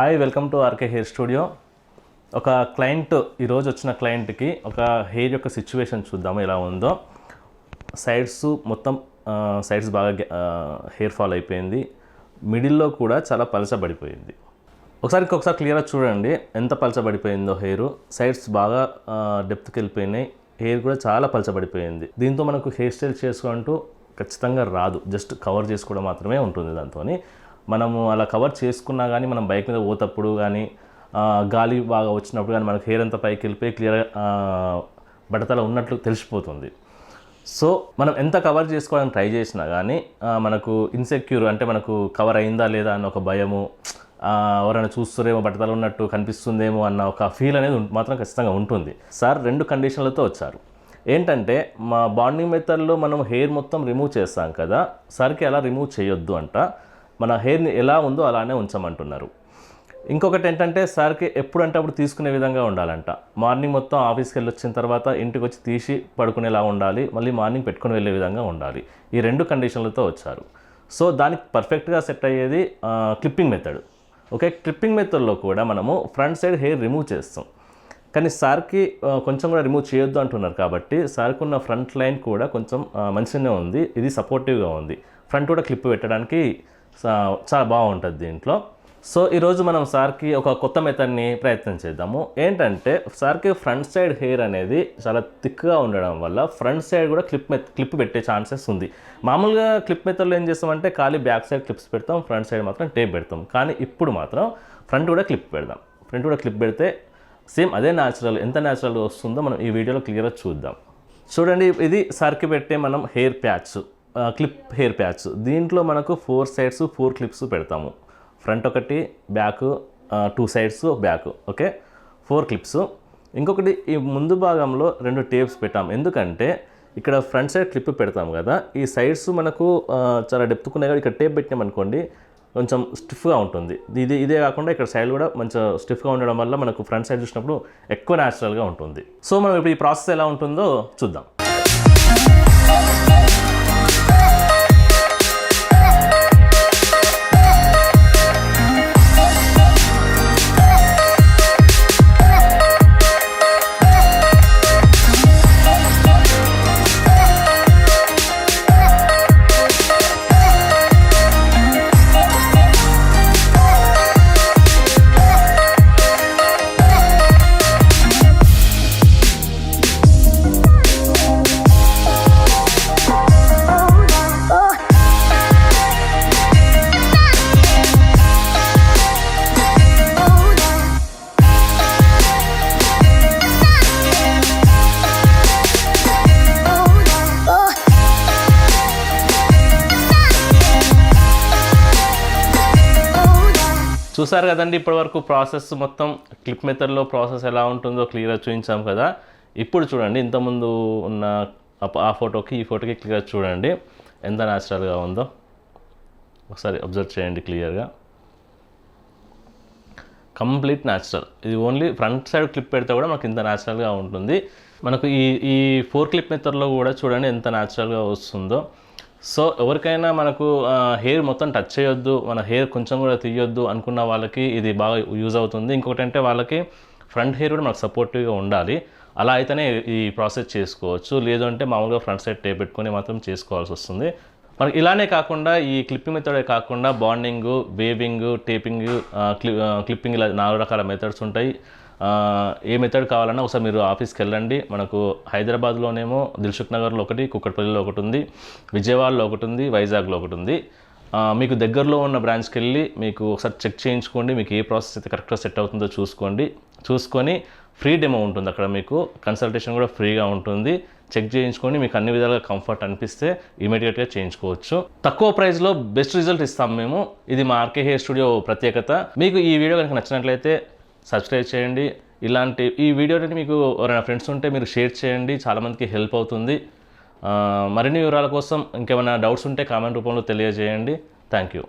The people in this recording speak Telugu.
Hi welcome to RK hair studio. ఒక క్లయింట్ ఈరోజు వచ్చిన క్లయింట్కి ఒక హెయిర్ యొక్క సిచ్యువేషన్ చూద్దాము ఎలా ఉందో. మొత్తం సైడ్స్ బాగా హెయిర్ ఫాల్ అయిపోయింది, మిడిల్లో కూడా చాలా పలచబడిపోయింది. ఒకసారి క్లియర్గా చూడండి ఎంత పలచబడిపోయిందో హెయిర్. సైడ్స్ బాగా డెప్త్కి వెళ్ళిపోయినాయి, హెయిర్ కూడా చాలా పలచబడిపోయింది. దీంతో మనకు హెయిర్ స్టైల్ చేసుకుంటూ ఖచ్చితంగా రాదు, జస్ట్ కవర్ చేసుకోవడం మాత్రమే ఉంటుంది. దాంతో మనము అలా కవర్ చేసుకున్నా కానీ మనం బైక్ మీద పోతప్పుడు కానీ గాలి బాగా వచ్చినప్పుడు కానీ మనకు హెయిర్ అంతా పైకి వెళ్ళిపోయి క్లియర్గా బట్టతల ఉన్నట్లు తెలిసిపోతుంది. సో మనం ఎంత కవర్ చేసుకోవడానికి ట్రై చేసినా కానీ మనకు ఇన్సెక్యూర్, అంటే మనకు కవర్ అయిందా లేదా అన్న ఒక భయము, ఎవరైనా చూస్తారేమో బట్టతల ఉన్నట్టు కనిపిస్తుందేమో అన్న ఒక ఫీల్ అనేది మాత్రం ఖచ్చితంగా ఉంటుంది. సార్ 2 కండిషన్లతో వచ్చారు. ఏంటంటే మా బాండింగ్ మెథడ్లో మనం హెయిర్ మొత్తం రిమూవ్ చేస్తాం కదా, సార్కి అలా రిమూవ్ చేయొద్దు అంట, మన హెయిర్ని ఎలా ఉందో అలానే ఉంచమంటున్నారు. ఇంకొకటి ఏంటంటే సార్కి ఎప్పుడంటే అప్పుడు తీసుకునే విధంగా ఉండాలంట. మార్నింగ్ మొత్తం ఆఫీస్కి వెళ్ళి వచ్చిన తర్వాత ఇంటికి వచ్చి తీసి పడుకునేలా ఉండాలి, మళ్ళీ మార్నింగ్ పెట్టుకుని వెళ్ళే విధంగా ఉండాలి. ఈ 2 కండిషన్లతో వచ్చారు. సో దానికి పర్ఫెక్ట్గా సెట్ అయ్యేది క్లిప్పింగ్ మెథడ్. ఓకే, క్లిప్పింగ్ మెథడ్లో కూడా మనము ఫ్రంట్ సైడ్ హెయిర్ రిమూవ్ చేస్తాం, కానీ సార్కి కొంచెం కూడా రిమూవ్ చేయొద్దు అంటున్నారు. కాబట్టి సార్కి ఉన్న ఫ్రంట్ లైన్ కూడా కొంచెం మంచిగానే ఉంది, ఇది సపోర్టివ్గా ఉంది. ఫ్రంట్ కూడా క్లిప్ పెట్టడానికి చాలా బాగుంటుంది దీంట్లో. సో ఈరోజు మనం సార్కి ఒక కొత్త మెథడ్ని ప్రయత్నం చేద్దాము. ఏంటంటే సార్కి ఫ్రంట్ సైడ్ హెయిర్ అనేది చాలా థిక్గా ఉండడం వల్ల ఫ్రంట్ సైడ్ కూడా క్లిప్ పెట్టే ఛాన్సెస్ ఉంది. మామూలుగా క్లిప్ మెథడ్లో ఏం చేస్తామంటే ఖాళీ బ్యాక్ సైడ్ క్లిప్స్ పెడతాం, ఫ్రంట్ సైడ్ మాత్రం టేప్ పెడతాం. కానీ ఇప్పుడు మాత్రం ఫ్రంట్ కూడా క్లిప్ పెడదాం. ఫ్రంట్ కూడా క్లిప్ పెడితే సేమ్ అదే న్యాచురల్, ఎంత న్యాచురల్గా వస్తుందో మనం ఈ వీడియోలో క్లియర్గా చూద్దాం. చూడండి, ఇది సార్కి పెట్టే మనం hair patch, clip hair patch. దీంట్లో మనకు 4 సైడ్స్ 4 క్లిప్స్ పెడతాము. ఫ్రంట్ ఒకటి, back 2 sides back, okay 4 clips. ఇంకొకటి ఈ ముందు భాగంలో 2 టేప్స్ పెట్టాం. ఎందుకంటే ఇక్కడ ఫ్రంట్ సైడ్ క్లిప్ పెడతాం కదా, ఈ సైడ్స్ మనకు చాలా డెప్త్కున్నాయి కదా, ఇక్కడ టేప్ పెట్టినామనుకోండి కొంచెం స్టిఫ్గా ఉంటుంది. ఇదే కాకుండా ఇక్కడ సైడ్ కూడా మంచిగా స్టిఫ్గా ఉండడం వల్ల మనకు ఫ్రంట్ సైడ్ చూసినప్పుడు ఎక్కువ న్యాచురల్గా ఉంటుంది. సో మనం ఇప్పుడు ఈ ప్రాసెస్ ఎలా ఉంటుందో చూద్దాం. చూసారు కదండి, ఇప్పటివరకు ప్రాసెస్ మొత్తం క్లిప్ మెథడ్లో ప్రాసెస్ ఎలా ఉంటుందో క్లియర్గా చూపించాం కదా. ఇప్పుడు చూడండి, ఇంతకుముందు ఉన్న ఆ ఫోటోకి ఈ ఫోటోకి క్లియర్గా చూడండి ఎంత న్యాచురల్గా ఉందో. ఒకసారి అబ్జర్వ్ చేయండి క్లియర్గా, కంప్లీట్ న్యాచురల్. ఇది ఓన్లీ ఫ్రంట్ సైడ్ క్లిప్ పెడితే కూడా మనకు ఇంత న్యాచురల్గా ఉంటుంది. మనకు ఈ 4 క్లిప్ మెథడ్లో కూడా చూడండి ఎంత న్యాచురల్గా వస్తుందో. సో ఎవరికైనా మనకు హెయిర్ మొత్తం టచ్ చేయొద్దు, మన హెయిర్ కొంచెం కూడా తీయొద్దు అనుకున్న వాళ్ళకి ఇది బాగా యూజ్ అవుతుంది. ఇంకొకటి అంటే వాళ్ళకి ఫ్రంట్ హెయిర్ కూడా మనకు సపోర్టివ్గా ఉండాలి, అలా అయితేనే ఈ ప్రాసెస్ చేసుకోవచ్చు. లేదు అంటే మామూలుగా ఫ్రంట్ సైడ్ టేప్ పెట్టుకొని మాత్రం చేసుకోవాల్సి వస్తుంది. మనకి ఇలానే కాకుండా ఈ క్లిప్పింగ్ మెథడే కాకుండా బాండింగ్, వేవింగ్, టేపింగ్, క్లిప్పింగ్, ఇలా 4 రకాల మెథడ్స్ ఉంటాయి. ఏ మెథడ్ కావాలన్నా ఒకసారి మీరు ఆఫీస్కి వెళ్ళండి. మనకు హైదరాబాద్లోనేమో దిల్సుఖ్ నగర్లో ఒకటి, కుక్కట్పల్లిలో ఒకటి ఉంది, విజయవాడలో ఒకటి ఉంది, వైజాగ్లో ఒకటి ఉంది. మీకు దగ్గరలో ఉన్న బ్రాంచ్కి వెళ్ళి మీకు ఒకసారి చెక్ చేయించుకోండి, మీకు ఏ ప్రాసెస్ అయితే కరెక్ట్గా సెట్ అవుతుందో చూసుకొని ఫ్రీ డెమో ఉంటుంది అక్కడ, మీకు కన్సల్టేషన్ కూడా ఫ్రీగా ఉంటుంది. చెక్ చేయించుకొని మీకు అన్ని విధాలుగా కంఫర్ట్ అనిపిస్తే ఇమీడియట్గా చేయించుకోవచ్చు. తక్కువ ప్రైస్లో బెస్ట్ రిజల్ట్ ఇస్తాం మేము. ఇది మా ఆర్కే హెయిర్ స్టూడియో ప్రత్యేకత. మీకు ఈ వీడియో కనుక నచ్చినట్లయితే సబ్స్క్రైబ్ చేయండి. ఇలాంటి ఈ వీడియోని మీకు ఎవరైనా ఫ్రెండ్స్ ఉంటే మీరు షేర్ చేయండి, చాలామందికి హెల్ప్ అవుతుంది. మరిన్ని వివరాల కోసం ఇంకేమైనా డౌట్స్ ఉంటే కామెంట్ రూపంలో తెలియజేయండి. Thank you.